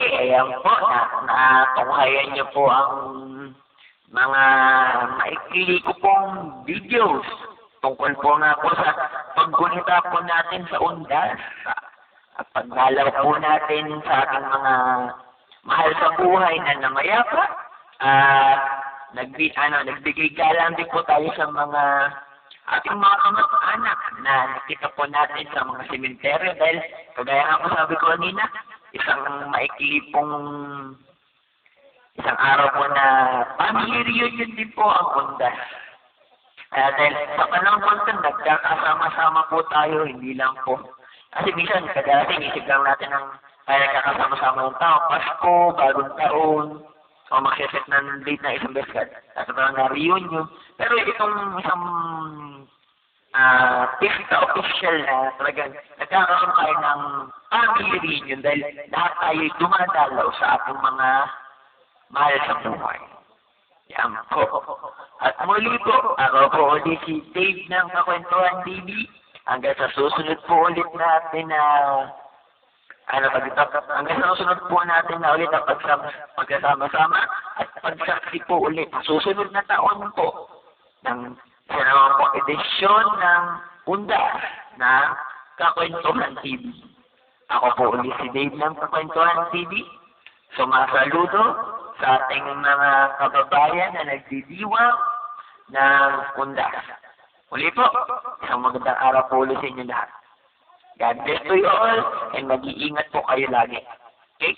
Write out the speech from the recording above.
Ayan po, natunghayan niyo po ang mga maikli ko pong videos tungkol po nga po sa paggunita po natin sa undas at pagdalaw po natin sa ating mga mahal sa buhay na namayapa at nagbigay galang din po tayo sa mga ating mga kamag-anak na nakita po natin sa mga sementeryo dahil kagaya nga po sabi ko kanina, isang araw po na family reunion din po ang undas. Dahil sa panahon po ito, nagkakasama-sama po tayo, hindi lang po. Kasi minsan, kadalasan inisip lang natin ang nagkakasama-sama ng tao, Pasko, Bagong Taon, o magsiset ng date na isang beses at parang reunion. Pero itong isang pista official na talagang nagkakaroon tayo ng family reunion dahil lahat tayo dumadalaw sa ating mga mahal sa buhay. Yan po. At muli po, ako po ulit si Dave ng Kakwentuhan TV. Hanggang sa susunod po ulit natin na hanggang sa susunod po natin na ulit ang pagkasama-sama at pagsaksi po ulit. Susunod na taon po ng sinama po edisyon ng Undas na Kakwentuhan TV. Ako po ulit si Dave ng Kakwentuhan TV. Sumasaludo sa ating mga kababayan na nagdidiwang ng Undas. Uli po, isang magandang araw po ulit sa inyo lahat. God bless to you all and mag-iingat po kayo lagi. Okay?